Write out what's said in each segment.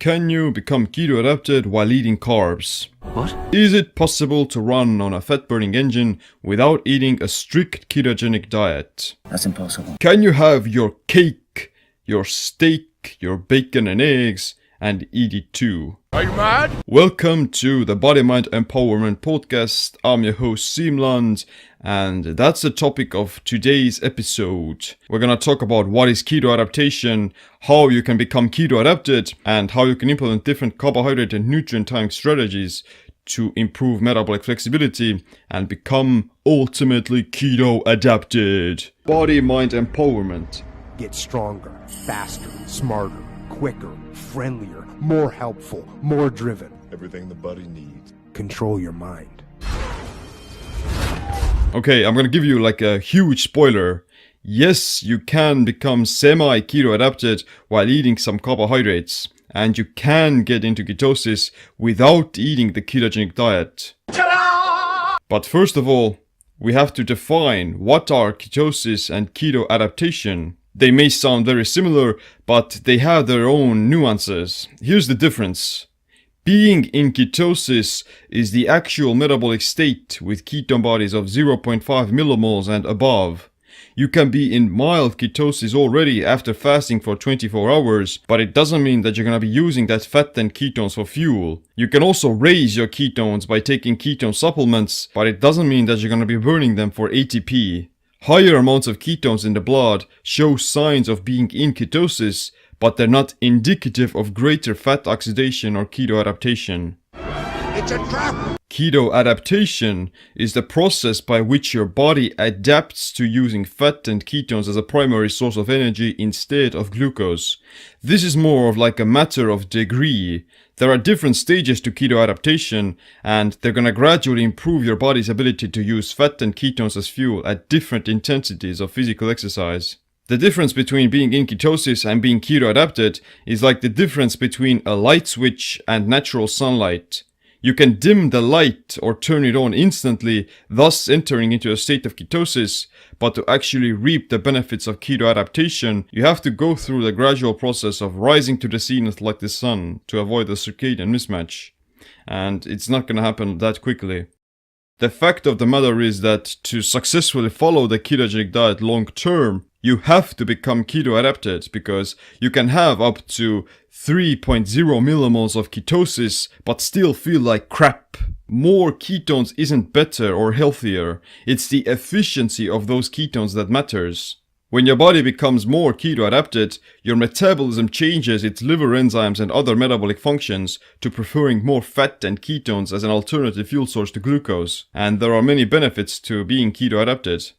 Can you become keto-adapted while eating carbs? What? Is it possible to run on a fat-burning engine without eating a strict ketogenic diet? That's impossible. Can you have your cake, your steak, your bacon and eggs, and eat it too? Are you mad? Welcome to the Body Mind Empowerment Podcast. I'm your host Simland, and that's the topic of today's episode. We're gonna talk about what is keto adaptation, how you can become keto adapted, and how you can implement different carbohydrate and nutrient timing strategies to improve metabolic flexibility and become ultimately keto adapted. Body Mind Empowerment. Get stronger, faster, smarter, quicker, friendlier, more helpful, more driven. Everything the body needs. Control your mind. Okay, I'm gonna give you like a huge spoiler. Yes, you can become semi-keto adapted while eating some carbohydrates, and you can get into ketosis without eating the ketogenic diet. Ta-da! But first of all, we have to define what are ketosis and keto adaptation. They may sound very similar, but they have their own nuances. Here's the difference. Being in ketosis is the actual metabolic state with ketone bodies of 0.5 millimoles and above. You can be in mild ketosis already after fasting for 24 hours, but it doesn't mean that you're gonna be using that fat and ketones for fuel. You can also raise your ketones by taking ketone supplements, but it doesn't mean that you're gonna be burning them for ATP. Higher amounts of ketones in the blood show signs of being in ketosis, but they're not indicative of greater fat oxidation or keto adaptation. It's a trap! Keto adaptation is the process by which your body adapts to using fat and ketones as a primary source of energy instead of glucose. This is more of like a matter of degree. There are different stages to keto adaptation, and they're gonna gradually improve your body's ability to use fat and ketones as fuel at different intensities of physical exercise. The difference between being in ketosis and being keto adapted is like the difference between a light switch and natural sunlight. You can dim the light or turn it on instantly, thus entering into a state of ketosis, but to actually reap the benefits of keto adaptation, you have to go through the gradual process of rising to the zenith like the sun to avoid the circadian mismatch. And it's not gonna happen that quickly. The fact of the matter is that to successfully follow the ketogenic diet long term, you have to become keto adapted, because you can have up to 3.0 millimoles of ketosis but still feel like crap. More ketones isn't better or healthier, it's the efficiency of those ketones that matters. When your body becomes more keto adapted, your metabolism changes its liver enzymes and other metabolic functions to preferring more fat and ketones as an alternative fuel source to glucose, and there are many benefits to being keto adapted.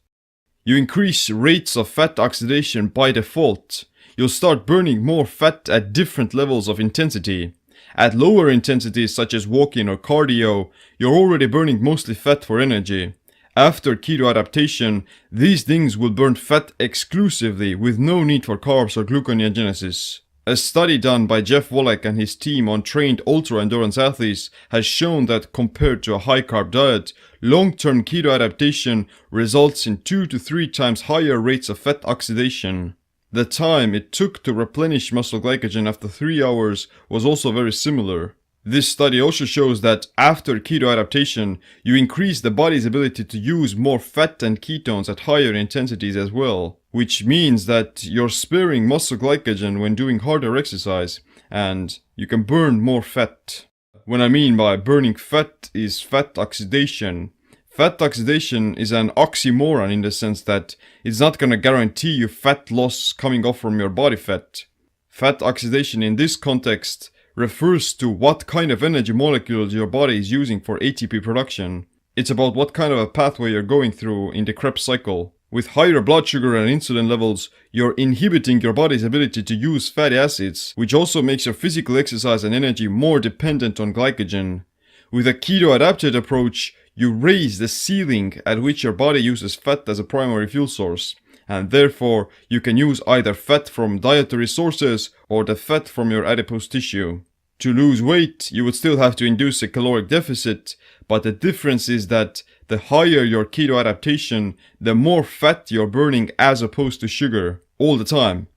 You increase rates of fat oxidation by default. You'll start burning more fat at different levels of intensity. At lower intensities such as walking or cardio, you're already burning mostly fat for energy. After keto adaptation, these things will burn fat exclusively with no need for carbs or gluconeogenesis. A study done by Jeff Wallach and his team on trained ultra-endurance athletes has shown that compared to a high-carb diet, long-term keto adaptation results in 2 to 3 times higher rates of fat oxidation. The time it took to replenish muscle glycogen after 3 hours was also very similar. This study also shows that after keto adaptation, you increase the body's ability to use more fat and ketones at higher intensities as well, which means that you're sparing muscle glycogen when doing harder exercise, and you can burn more fat. What I mean by burning fat is fat oxidation. Fat oxidation is an oxymoron in the sense that it's not gonna guarantee you fat loss coming off from your body fat. Fat oxidation in this context refers to what kind of energy molecules your body is using for ATP production. It's about what kind of a pathway you're going through in the Krebs cycle. With higher blood sugar and insulin levels, you're inhibiting your body's ability to use fatty acids, which also makes your physical exercise and energy more dependent on glycogen. With a keto-adapted approach, you raise the ceiling at which your body uses fat as a primary fuel source, and therefore you can use either fat from dietary sources or the fat from your adipose tissue. To lose weight, you would still have to induce a caloric deficit, but the difference is that the higher your keto adaptation, the more fat you're burning as opposed to sugar, all the time.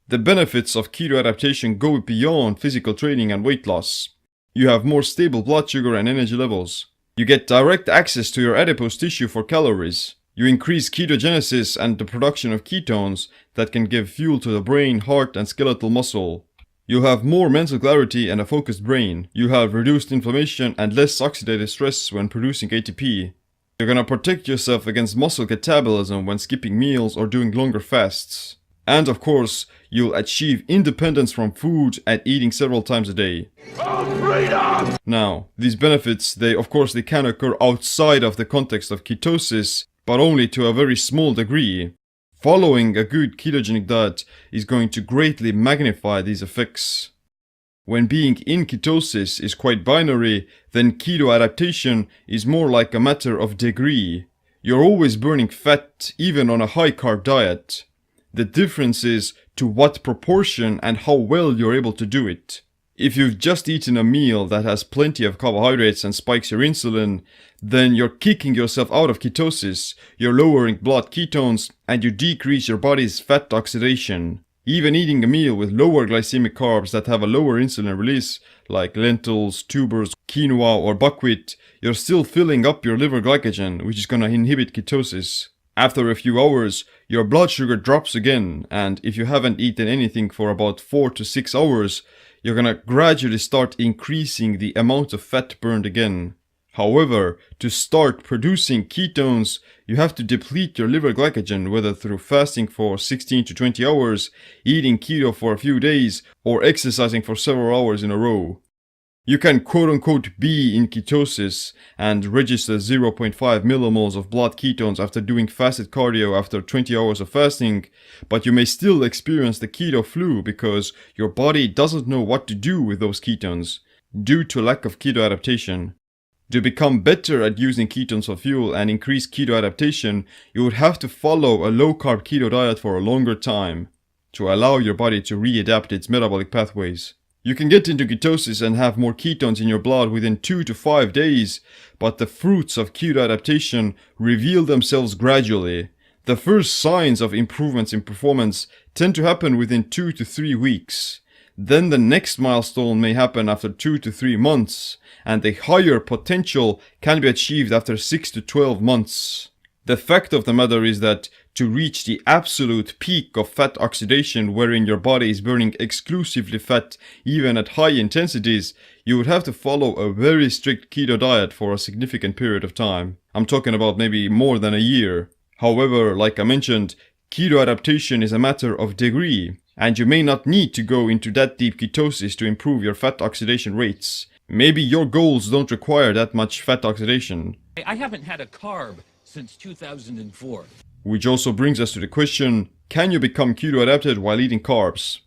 The benefits of keto adaptation go beyond physical training and weight loss. You have more stable blood sugar and energy levels. You get direct access to your adipose tissue for calories. You increase ketogenesis and the production of ketones that can give fuel to the brain, heart, and skeletal muscle. You have more mental clarity and a focused brain. You have reduced inflammation and less oxidative stress when producing ATP. You're gonna protect yourself against muscle catabolism when skipping meals or doing longer fasts. And of course, you'll achieve independence from food and eating several times a day. Now, these benefits, they can occur outside of the context of ketosis, but only to a very small degree. Following a good ketogenic diet is going to greatly magnify these effects. When being in ketosis is quite binary, then keto adaptation is more like a matter of degree. You're always burning fat, even on a high carb diet. The difference is to what proportion and how well you're able to do it. If you've just eaten a meal that has plenty of carbohydrates and spikes your insulin, then you're kicking yourself out of ketosis, you're lowering blood ketones, and you decrease your body's fat oxidation. Even eating a meal with lower glycemic carbs that have a lower insulin release, like lentils, tubers, quinoa, or buckwheat, you're still filling up your liver glycogen, which is gonna inhibit ketosis. After a few hours, your blood sugar drops again, and if you haven't eaten anything for about 4 to 6 hours, you're gonna gradually start increasing the amount of fat burned again. However, to start producing ketones, you have to deplete your liver glycogen, whether through fasting for 16 to 20 hours, eating keto for a few days, or exercising for several hours in a row. You can quote-unquote be in ketosis and register 0.5 millimoles of blood ketones after doing fasted cardio after 20 hours of fasting, but you may still experience the keto flu because your body doesn't know what to do with those ketones due to lack of keto adaptation. To become better at using ketones for fuel and increase keto adaptation, you would have to follow a low-carb keto diet for a longer time to allow your body to readapt its metabolic pathways. You can get into ketosis and have more ketones in your blood within 2 to 5 days, but the fruits of keto adaptation reveal themselves gradually. The first signs of improvements in performance tend to happen within 2 to 3 weeks. Then the next milestone may happen after 2 to 3 months, and the higher potential can be achieved after 6 to 12 months. The fact of the matter is that to reach the absolute peak of fat oxidation wherein your body is burning exclusively fat even at high intensities, you would have to follow a very strict keto diet for a significant period of time. I'm talking about maybe more than a year. However, like I mentioned, keto adaptation is a matter of degree, and you may not need to go into that deep ketosis to improve your fat oxidation rates. Maybe your goals don't require that much fat oxidation. I haven't had a carb since 2004. Which also brings us to the question, can you become keto adapted while eating carbs?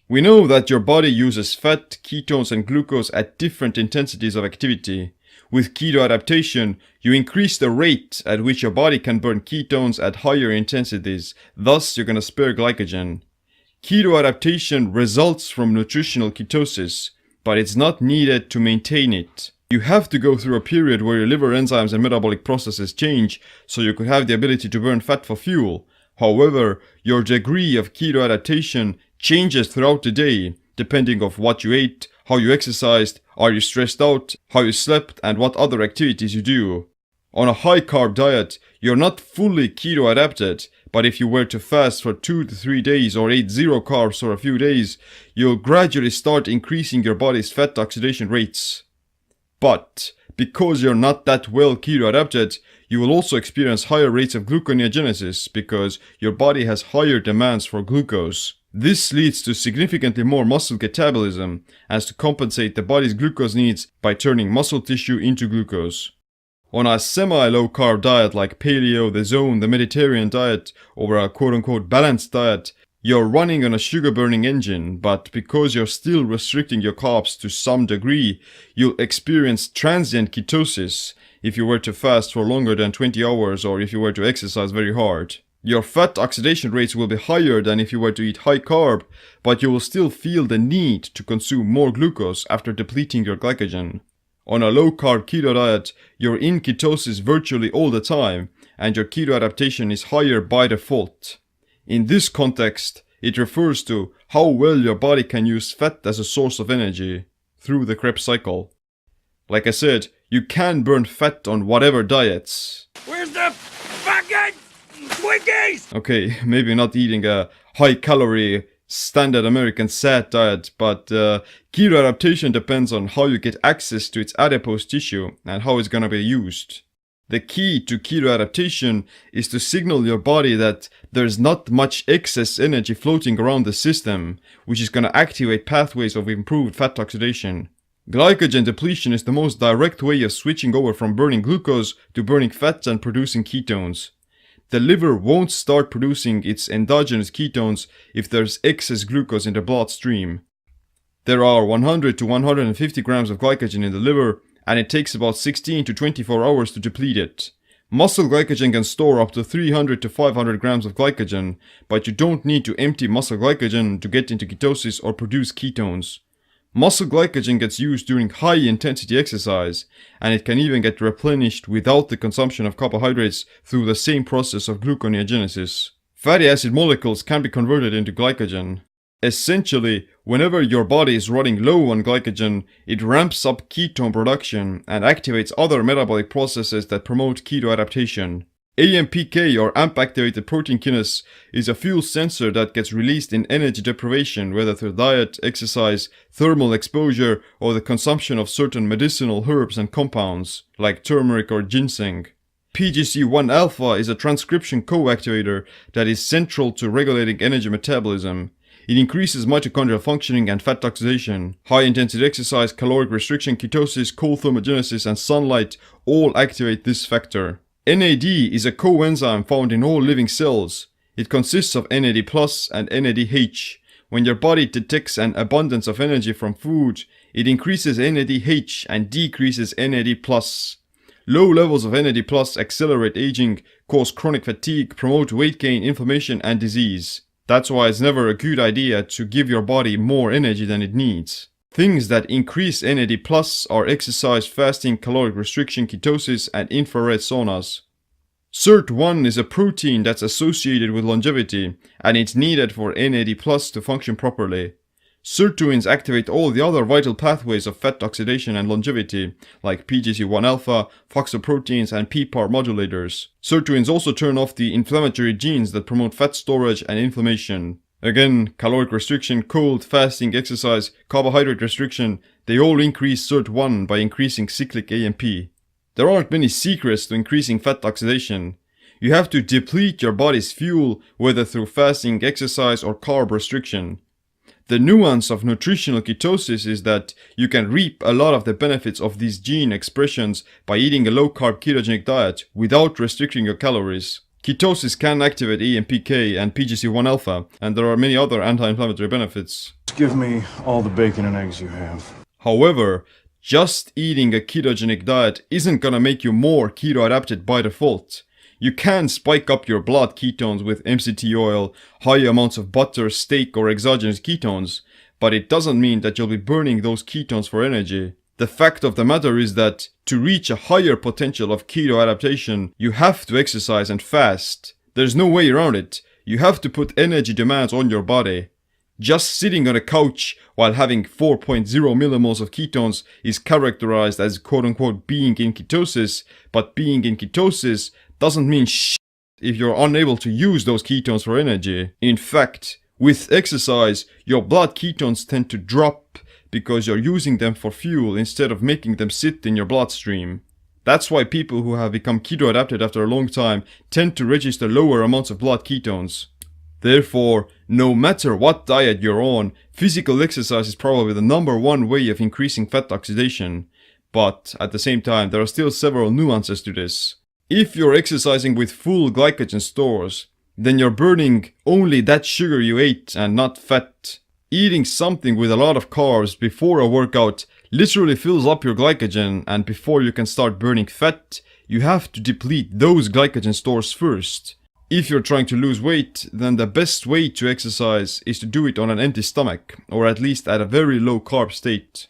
We know that your body uses fat, ketones, and glucose at different intensities of activity. With keto adaptation, you increase the rate at which your body can burn ketones at higher intensities, thus you're gonna spare glycogen. Keto adaptation results from nutritional ketosis, but it's not needed to maintain it. You have to go through a period where your liver enzymes and metabolic processes change, so you could have the ability to burn fat for fuel. However, your degree of keto adaptation changes throughout the day, depending on what you ate, how you exercised, are you stressed out, how you slept, and what other activities you do. On a high carb diet, you're not fully keto adapted, but if you were to fast for 2 to 3 days or eat zero carbs for a few days, you'll gradually start increasing your body's fat oxidation rates. But because you're not that well keto adapted, you will also experience higher rates of gluconeogenesis because your body has higher demands for glucose. This leads to significantly more muscle catabolism as to compensate the body's glucose needs by turning muscle tissue into glucose. On a semi-low carb diet like paleo, the zone, the Mediterranean diet, or a quote-unquote balanced diet, you're running on a sugar-burning engine, but because you're still restricting your carbs to some degree, you'll experience transient ketosis if you were to fast for longer than 20 hours or if you were to exercise very hard. Your fat oxidation rates will be higher than if you were to eat high carb, but you will still feel the need to consume more glucose after depleting your glycogen. On a low-carb keto diet, you're in ketosis virtually all the time, and your keto adaptation is higher by default. In this context, It refers to how well your body can use fat as a source of energy through the Krebs cycle. Like I said, you can burn fat on whatever diets. Where's the fucking Twinkies? Okay, maybe not eating a high-calorie standard American SAD diet, but keto adaptation depends on how you get access to its adipose tissue and how it's gonna be used. The key to keto adaptation is to signal your body that there's not much excess energy floating around the system, which is gonna activate pathways of improved fat oxidation. Glycogen depletion is the most direct way of switching over from burning glucose to burning fats and producing ketones. The liver won't start producing its endogenous ketones if there's excess glucose in the bloodstream. There are 100 to 150 grams of glycogen in the liver, and it takes about 16 to 24 hours to deplete it. Muscle glycogen can store up to 300 to 500 grams of glycogen, but you don't need to empty muscle glycogen to get into ketosis or produce ketones. Muscle glycogen gets used during high-intensity exercise, and it can even get replenished without the consumption of carbohydrates through the same process of gluconeogenesis. Fatty acid molecules can be converted into glycogen. Essentially, whenever your body is running low on glycogen, it ramps up ketone production and activates other metabolic processes that promote keto adaptation. AMPK, or AMP activated protein kinase, is a fuel sensor that gets released in energy deprivation, whether through diet, exercise, thermal exposure, or the consumption of certain medicinal herbs and compounds, like turmeric or ginseng. PGC1 alpha is a transcription co-activator that is central to regulating energy metabolism. It increases mitochondrial functioning and fat oxidation. High-intensity exercise, caloric restriction, ketosis, cold thermogenesis, and sunlight all activate this factor. NAD is a coenzyme found in all living cells. It consists of NAD+ and NADH. When your body detects an abundance of energy from food, it increases NADH and decreases NAD+. Low levels of NAD+ accelerate aging, cause chronic fatigue, promote weight gain, inflammation, and disease. That's why it's never a good idea to give your body more energy than it needs. Things that increase NAD+ are exercise, fasting, caloric restriction, ketosis, and infrared saunas. SIRT1 is a protein that's associated with longevity, and it's needed for NAD+ to function properly. Sirtuins activate all the other vital pathways of fat oxidation and longevity, like PGC1 alpha, phosphoproteins, and PPAR modulators. Sirtuins also turn off the inflammatory genes that promote fat storage and inflammation. Again, caloric restriction, cold, fasting, exercise, carbohydrate restriction, they all increase SIRT1 by increasing cyclic AMP. There aren't many secrets to increasing fat oxidation. You have to deplete your body's fuel, whether through fasting, exercise, or carb restriction. The nuance of nutritional ketosis is that you can reap a lot of the benefits of these gene expressions by eating a low-carb ketogenic diet without restricting your calories. Ketosis can activate AMPK and PGC1 alpha, and there are many other anti-inflammatory benefits. Give me all the bacon and eggs you have. However, just eating a ketogenic diet isn't gonna make you more keto-adapted by default. You can spike up your blood ketones with MCT oil, high amounts of butter, steak, or exogenous ketones, but it doesn't mean that you'll be burning those ketones for energy. The fact of the matter is that to reach a higher potential of keto adaptation, you have to exercise and fast. There's no way around it. You have to put energy demands on your body. Just sitting on a couch while having 4.0 millimoles of ketones is characterized as quote-unquote being in ketosis, but being in ketosis doesn't mean shit if you're unable to use those ketones for energy. In fact, with exercise, your blood ketones tend to drop because you're using them for fuel instead of making them sit in your bloodstream. That's why people who have become keto adapted after a long time tend to register lower amounts of blood ketones. Therefore, no matter what diet you're on, physical exercise is probably the #1 way of increasing fat oxidation. But at the same time, there are still several nuances to this. If you're exercising with full glycogen stores, then you're burning only that sugar you ate and not fat. Eating something with a lot of carbs before a workout literally fills up your glycogen, and before you can start burning fat, you have to deplete those glycogen stores first. If you're trying to lose weight, then the best way to exercise is to do it on an empty stomach, or at least at a very low carb state.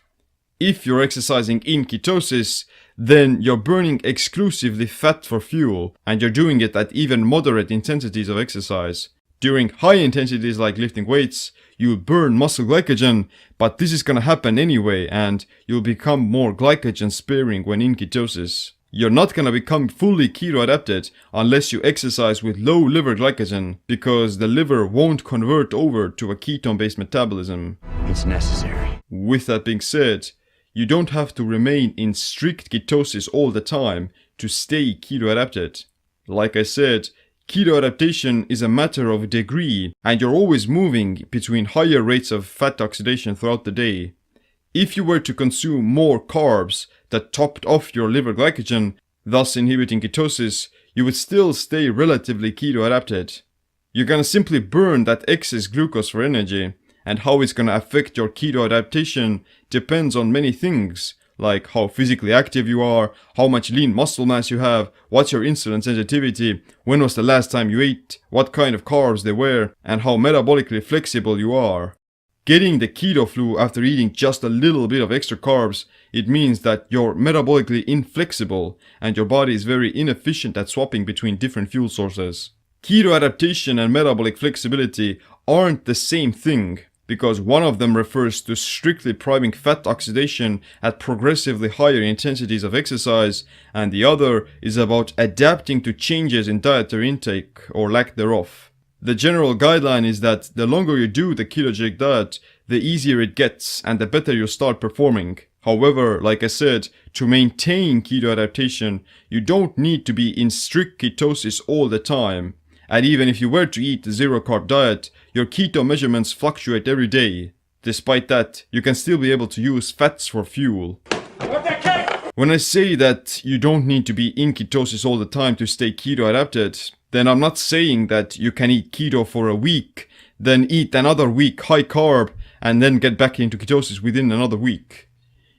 If you're exercising in ketosis, then you're burning exclusively fat for fuel, and you're doing it at even moderate intensities of exercise. During high intensities like lifting weights, you'll burn muscle glycogen, but this is gonna happen anyway, and you'll become more glycogen sparing when in ketosis. You're not gonna become fully keto adapted unless you exercise with low liver glycogen, because the liver won't convert over to a ketone based metabolism. It's necessary. With that being said, you don't have to remain in strict ketosis all the time to stay keto adapted. Like I said, keto adaptation is a matter of degree, and you're always moving between higher rates of fat oxidation throughout the day. If you were to consume more carbs that topped off your liver glycogen, thus inhibiting ketosis, you would still stay relatively keto adapted. You're gonna simply burn that excess glucose for energy, and how it's gonna affect your keto adaptation depends on many things, like how physically active you are, how much lean muscle mass you have, what's your insulin sensitivity, when was the last time you ate, what kind of carbs they were, and how metabolically flexible you are. Getting the keto flu after eating just a little bit of extra carbs, it means that you're metabolically inflexible and your body is very inefficient at swapping between different fuel sources. Keto adaptation and metabolic flexibility aren't the same thing, because one of them refers to strictly priming fat oxidation at progressively higher intensities of exercise, and the other is about adapting to changes in dietary intake or lack thereof. The general guideline is that the longer you do the ketogenic diet, the easier it gets and the better you start performing. However, like I said, to maintain keto adaptation, you don't need to be in strict ketosis all the time. And even if you were to eat a zero-carb diet, your keto measurements fluctuate every day. Despite that, you can still be able to use fats for fuel. When I say that you don't need to be in ketosis all the time to stay keto adapted, then I'm not saying that you can eat keto for a week, then eat another week high carb, and then get back into ketosis within another week.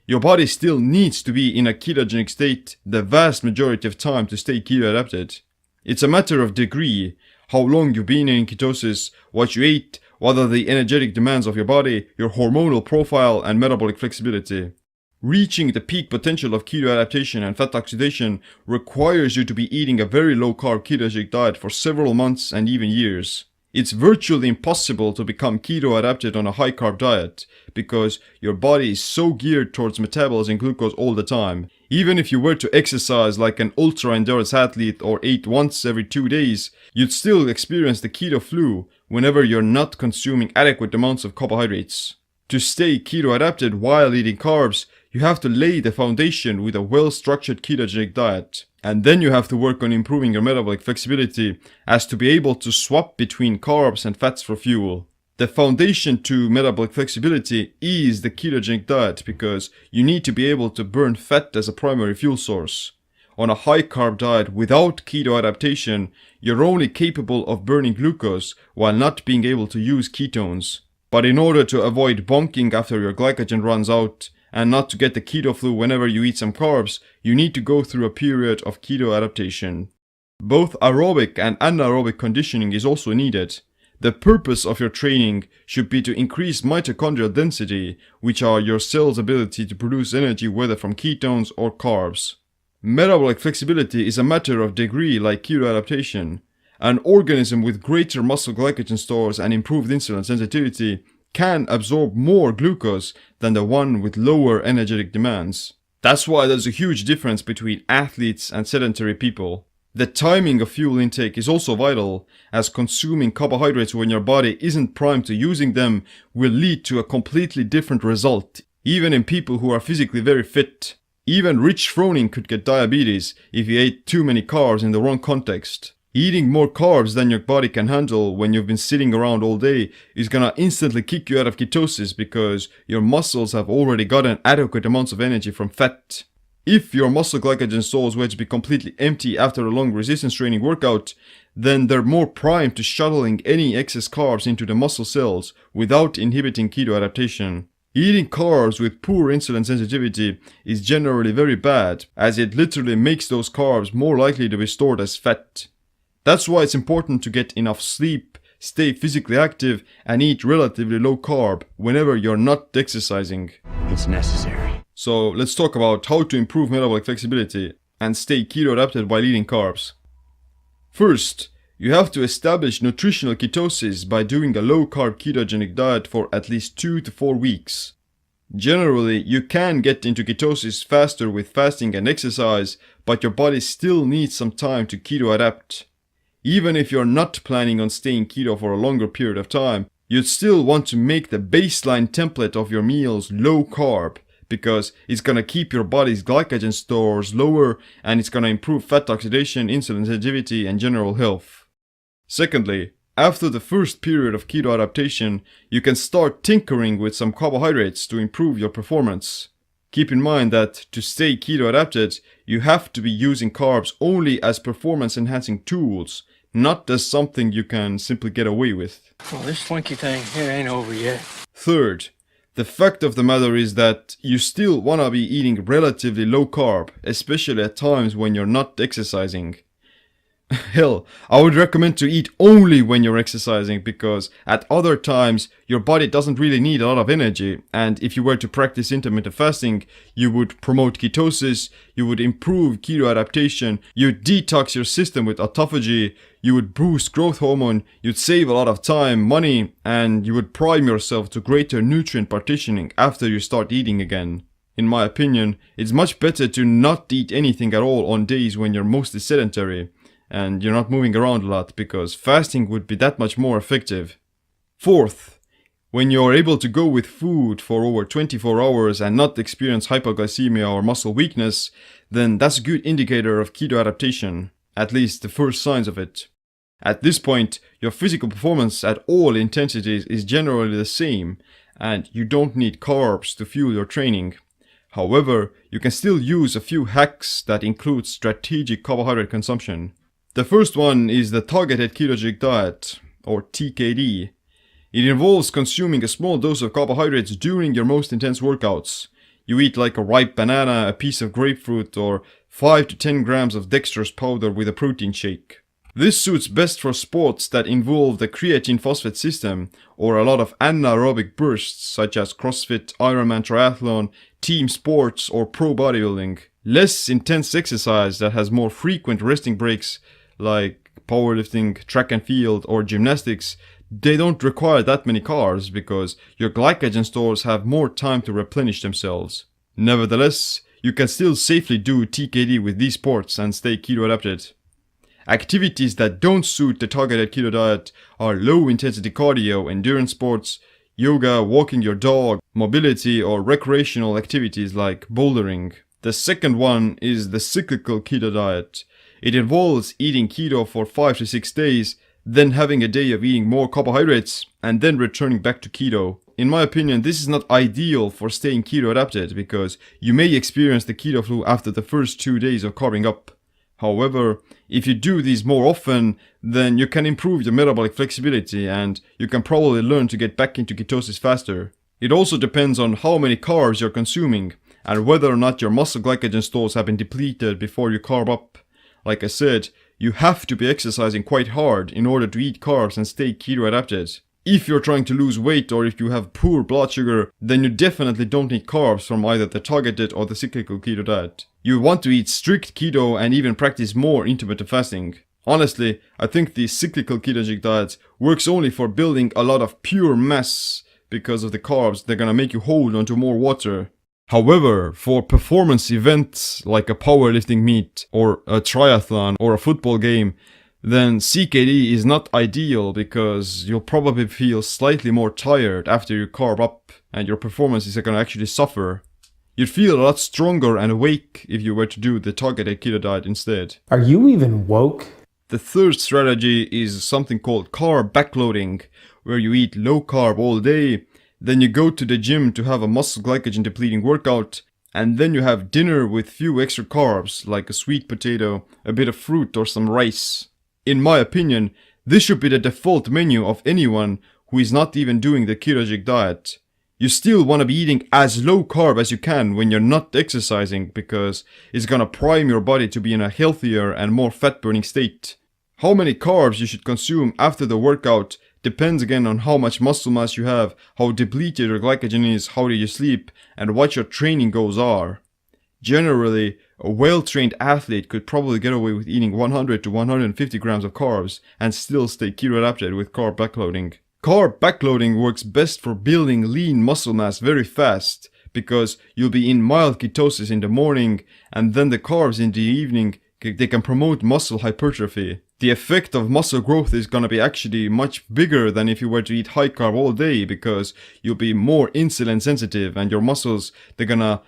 Your body still needs to be in a ketogenic state the vast majority of time to stay keto adapted. It's a matter of degree, how long you've been in ketosis, what you ate, what are the energetic demands of your body, your hormonal profile and metabolic flexibility. Reaching the peak potential of keto adaptation and fat oxidation requires you to be eating a very low carb ketogenic diet for several months and even years. It's virtually impossible to become keto adapted on a high carb diet because your body is so geared towards metabolizing glucose all the time. Even if you were to exercise like an ultra endurance athlete or ate once every 2 days, you'd still experience the keto flu whenever you're not consuming adequate amounts of carbohydrates. To stay keto adapted while eating carbs, you have to lay the foundation with a well-structured ketogenic diet. And then you have to work on improving your metabolic flexibility as to be able to swap between carbs and fats for fuel. The foundation to metabolic flexibility is the ketogenic diet because you need to be able to burn fat as a primary fuel source. On a high carb diet without keto adaptation, you're only capable of burning glucose while not being able to use ketones. But in order to avoid bonking after your glycogen runs out, and not to get the keto flu whenever you eat some carbs, you need to go through a period of keto adaptation. Both aerobic and anaerobic conditioning is also needed. The purpose of your training should be to increase mitochondrial density, which are your cell's ability to produce energy whether from ketones or carbs. Metabolic flexibility is a matter of degree like keto adaptation. An organism with greater muscle glycogen stores and improved insulin sensitivity can absorb more glucose than the one with lower energetic demands. That's why there's a huge difference between athletes and sedentary people. The timing of fuel intake is also vital, as consuming carbohydrates when your body isn't primed to using them will lead to a completely different result, even in people who are physically very fit. Even Rich Froning could get diabetes if he ate too many carbs in the wrong context. Eating more carbs than your body can handle when you've been sitting around all day is gonna instantly kick you out of ketosis because your muscles have already gotten adequate amounts of energy from fat. If your muscle glycogen stores were to be completely empty after a long resistance training workout, then they're more primed to shuttling any excess carbs into the muscle cells without inhibiting keto adaptation. Eating carbs with poor insulin sensitivity is generally very bad, as it literally makes those carbs more likely to be stored as fat. That's why it's important to get enough sleep, stay physically active, and eat relatively low carb whenever you're not exercising. It's necessary. So let's talk about how to improve metabolic flexibility and stay keto adapted while eating carbs. First, You have to establish nutritional ketosis by doing a low-carb ketogenic diet for at least 2 to 4 weeks. Generally, you can get into ketosis faster with fasting and exercise, but your body still needs some time to keto-adapt. Even if you're not planning on staying keto for a longer period of time, you'd still want to make the baseline template of your meals low-carb, because it's gonna keep your body's glycogen stores lower and it's gonna improve fat oxidation, insulin sensitivity, and general health. Secondly, after the first period of keto adaptation, you can start tinkering with some carbohydrates to improve your performance. Keep in mind that to stay keto adapted, you have to be using carbs only as performance enhancing tools, not as something you can simply get away with. Well, this slinky thing, it ain't over yet. Third, the fact of the matter is that you still wanna be eating relatively low carb, especially at times when you're not exercising. Hell, I would recommend to eat only when you're exercising, because at other times your body doesn't really need a lot of energy, and if you were to practice intermittent fasting, you would promote ketosis, you would improve keto adaptation, you'd detox your system with autophagy, you would boost growth hormone, you'd save a lot of time, money, and you would prime yourself to greater nutrient partitioning after you start eating again. In my opinion, it's much better to not eat anything at all on days when you're mostly sedentary and you're not moving around a lot, because fasting would be that much more effective. Fourth, when you're able to go with food for over 24 hours and not experience hypoglycemia or muscle weakness, then that's a good indicator of keto adaptation, at least the first signs of it. At this point, your physical performance at all intensities is generally the same, and you don't need carbs to fuel your training. However, you can still use a few hacks that include strategic carbohydrate consumption. The first one is the targeted ketogenic diet, or TKD. It involves consuming a small dose of carbohydrates during your most intense workouts. You eat like a ripe banana, a piece of grapefruit, or 5 to 10 grams of dextrose powder with a protein shake. This suits best for sports that involve the creatine phosphate system, or a lot of anaerobic bursts such as CrossFit, Ironman triathlon, team sports, or pro bodybuilding. Less intense exercise that has more frequent resting breaks, like powerlifting, track and field, or gymnastics, they don't require that many carbs because your glycogen stores have more time to replenish themselves. Nevertheless, you can still safely do TKD with these sports and stay keto adapted. Activities that don't suit the targeted keto diet are low intensity cardio, endurance sports, yoga, walking your dog, mobility, or recreational activities like bouldering. The second one is the cyclical keto diet. It involves eating keto for 5 to 6 days, then having a day of eating more carbohydrates, and then returning back to keto. In my opinion, this is not ideal for staying keto adapted because you may experience the keto flu after the first 2 days of carving up. However, if you do these more often, then you can improve your metabolic flexibility and you can probably learn to get back into ketosis faster. It also depends on how many carbs you're consuming and whether or not your muscle glycogen stores have been depleted before you carb up. Like I said, you have to be exercising quite hard in order to eat carbs and stay keto adapted. If you're trying to lose weight or if you have poor blood sugar, then you definitely don't need carbs from either the targeted or the cyclical keto diet. You want to eat strict keto and even practice more intermittent fasting. Honestly, I think the cyclical ketogenic diet works only for building a lot of pure mass because of the carbs. They're gonna make you hold onto more water. However, for performance events like a powerlifting meet or a triathlon or a football game, then CKD is not ideal because you'll probably feel slightly more tired after you carb up and your performance is going to actually suffer. You'd feel a lot stronger and awake if you were to do the targeted keto diet instead. Are you even woke? The third strategy is something called carb backloading, where you eat low carb all day, then you go to the gym to have a muscle glycogen depleting workout, and then you have dinner with few extra carbs like a sweet potato, a bit of fruit or some rice. In my opinion, this should be the default menu of anyone who is not even doing the ketogenic diet. You still want to be eating as low carb as you can when you're not exercising because it's gonna prime your body to be in a healthier and more fat burning state. How many carbs you should consume after the workout depends again on how much muscle mass you have, how depleted your glycogen is, how do you sleep, and what your training goals are. Generally, a well-trained athlete could probably get away with eating 100 to 150 grams of carbs and still stay keto-adapted with carb backloading. Carb backloading works best for building lean muscle mass very fast, because you'll be in mild ketosis in the morning, and then the carbs in the evening, they can promote muscle hypertrophy. The effect of muscle growth is gonna be actually much bigger than if you were to eat high carb all day, because you'll be more insulin sensitive and your muscles, they're gonna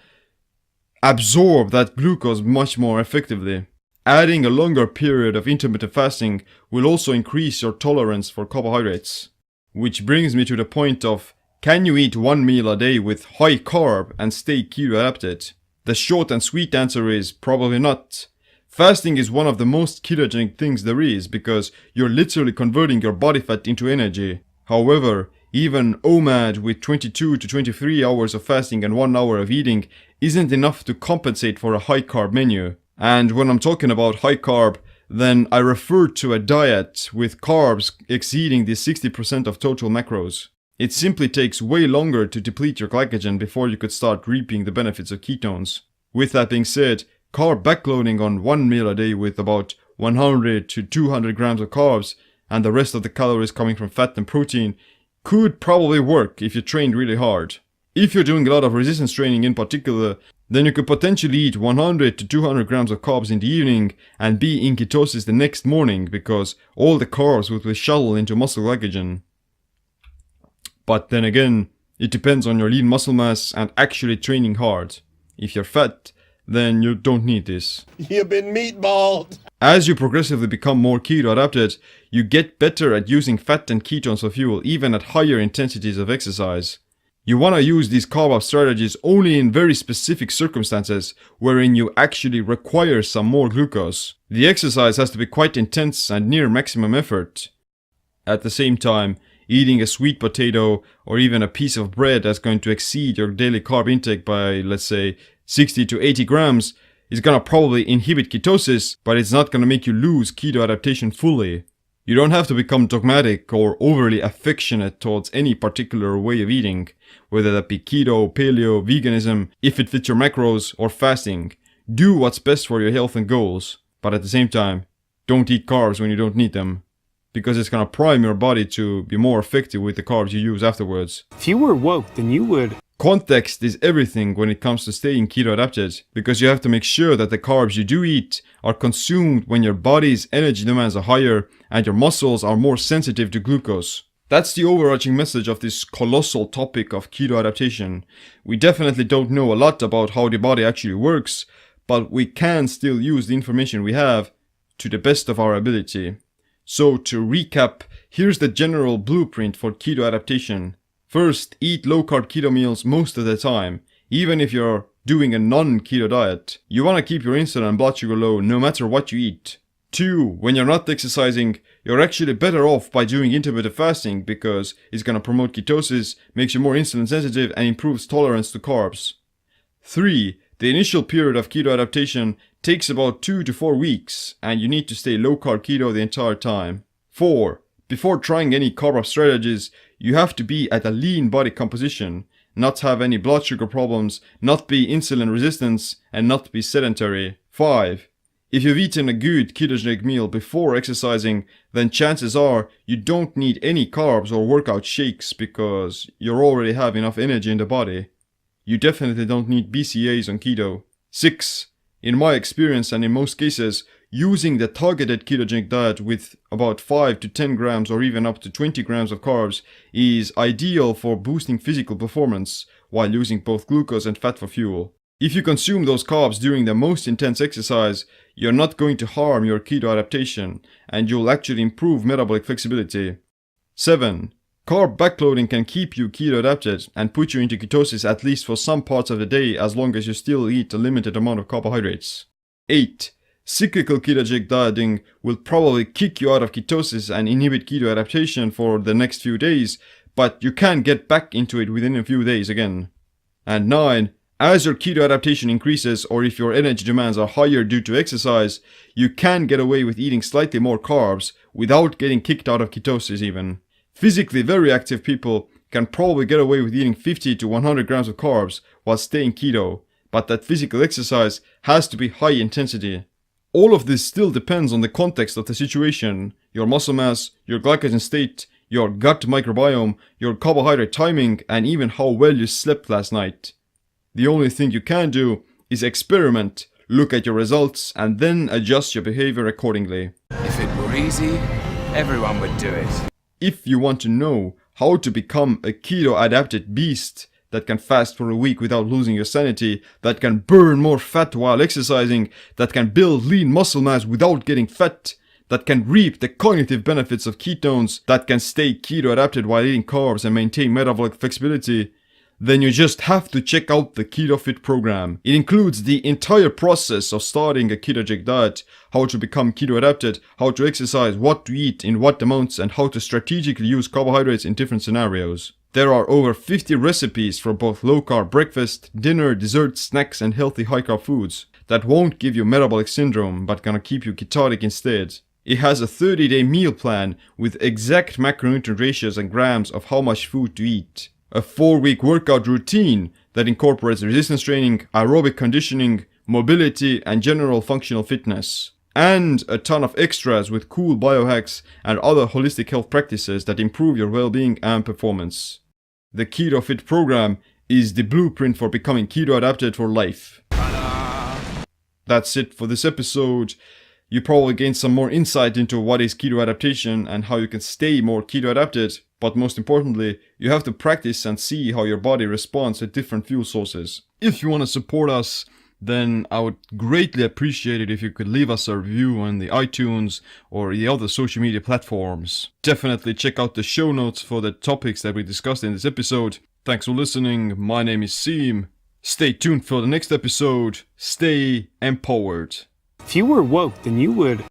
absorb that glucose much more effectively. Adding a longer period of intermittent fasting will also increase your tolerance for carbohydrates. Which brings me to the point of, can you eat one meal a day with high carb and stay keto adapted? The short and sweet answer is probably not. Fasting is one of the most ketogenic things there is, because you're literally converting your body fat into energy. However, even OMAD with 22 to 23 hours of fasting and 1 hour of eating isn't enough to compensate for a high carb menu. And when I'm talking about high carb, then I refer to a diet with carbs exceeding the 60% of total macros. It simply takes way longer to deplete your glycogen before you could start reaping the benefits of ketones. With that being said, carb backloading on one meal a day with about 100 to 200 grams of carbs and the rest of the calories coming from fat and protein could probably work if you trained really hard. If you're doing a lot of resistance training in particular, then you could potentially eat 100 to 200 grams of carbs in the evening and be in ketosis the next morning, because all the carbs will be shuttled into muscle glycogen. But then again, it depends on your lean muscle mass and actually training hard. If you're fat, then you don't need this. You've been meatballed. As you progressively become more keto adapted, you get better at using fat and ketones for fuel, even at higher intensities of exercise. You want to use these carb up strategies only in very specific circumstances wherein you actually require some more glucose. The exercise has to be quite intense and near maximum effort. At the same time, eating a sweet potato or even a piece of bread that's going to exceed your daily carb intake by, let's say, 60 to 80 grams is gonna probably inhibit ketosis, but it's not gonna make you lose keto adaptation fully. You don't have to become dogmatic or overly affectionate towards any particular way of eating, whether that be keto, paleo, veganism, if it fits your macros, or fasting. Do what's best for your health and goals, but at the same time, don't eat carbs when you don't need them, because it's gonna prime your body to be more effective with the carbs you use afterwards. If you were woke, then you would. Context is everything when it comes to staying keto adapted, because you have to make sure that the carbs you do eat are consumed when your body's energy demands are higher and your muscles are more sensitive to glucose. That's the overarching message of this colossal topic of keto adaptation. We definitely don't know a lot about how the body actually works, but we can still use the information we have to the best of our ability. So to recap, here's the general blueprint for keto adaptation. First, eat low-carb keto meals most of the time, even if you're doing a non-keto diet. You want to keep your insulin and blood sugar low no matter what you eat. 2. When you're not exercising, you're actually better off by doing intermittent fasting, because it's going to promote ketosis, makes you more insulin sensitive, and improves tolerance to carbs. 3. The initial period of keto adaptation takes about 2 to 4 weeks, and you need to stay low-carb keto the entire time. 4. Before trying any carb-up strategies, you have to be at a lean body composition, not have any blood sugar problems, not be insulin resistant, and not be sedentary. 5. If you've eaten a good ketogenic meal before exercising, then chances are you don't need any carbs or workout shakes, because you already have enough energy in the body. You definitely don't need BCAAs on keto. 6. In my experience and in most cases, using the targeted ketogenic diet with about 5 to 10 grams or even up to 20 grams of carbs is ideal for boosting physical performance while using both glucose and fat for fuel. If you consume those carbs during the most intense exercise, you're not going to harm your keto adaptation, and you'll actually improve metabolic flexibility. 7. Carb backloading can keep you keto adapted and put you into ketosis at least for some parts of the day, as long as you still eat a limited amount of carbohydrates. 8. Cyclical ketogenic dieting will probably kick you out of ketosis and inhibit keto adaptation for the next few days, but you can get back into it within a few days again. And 9. As your keto adaptation increases, or if your energy demands are higher due to exercise, you can get away with eating slightly more carbs without getting kicked out of ketosis even. Physically very active people can probably get away with eating 50 to 100 grams of carbs while staying keto, but that physical exercise has to be high intensity. All of this still depends on the context of the situation, your muscle mass, your glycogen state, your gut microbiome, your carbohydrate timing, and even how well you slept last night. The only thing you can do is experiment, look at your results, and then adjust your behavior accordingly. If it were easy, everyone would do it. If you want to know how to become a keto-adapted beast that can fast for a week without losing your sanity, that can burn more fat while exercising, that can build lean muscle mass without getting fat, that can reap the cognitive benefits of ketones, that can stay keto-adapted while eating carbs and maintain metabolic flexibility, then you just have to check out the Keto Fit program. It includes the entire process of starting a ketogenic diet, how to become keto adapted, how to exercise, what to eat, in what amounts, and how to strategically use carbohydrates in different scenarios. There are over 50 recipes for both low-carb breakfast, dinner, dessert, snacks, and healthy high-carb foods that won't give you metabolic syndrome but gonna keep you ketotic instead. It has a 30-day meal plan with exact macronutrient ratios and grams of how much food to eat. A 4-week workout routine that incorporates resistance training, aerobic conditioning, mobility, and general functional fitness. And a ton of extras with cool biohacks and other holistic health practices that improve your well-being and performance. The Keto Fit program is the blueprint for becoming keto adapted for life. That's it for this episode. You probably gained some more insight into what is keto adaptation and how you can stay more keto adapted, but most importantly, you have to practice and see how your body responds to different fuel sources. If you want to support us, then I would greatly appreciate it if you could leave us a review on the iTunes or the other social media platforms. Definitely check out the show notes for the topics that we discussed in this episode. Thanks for listening. My name is Seem. Stay tuned for the next episode. Stay empowered. If you were woke, then you would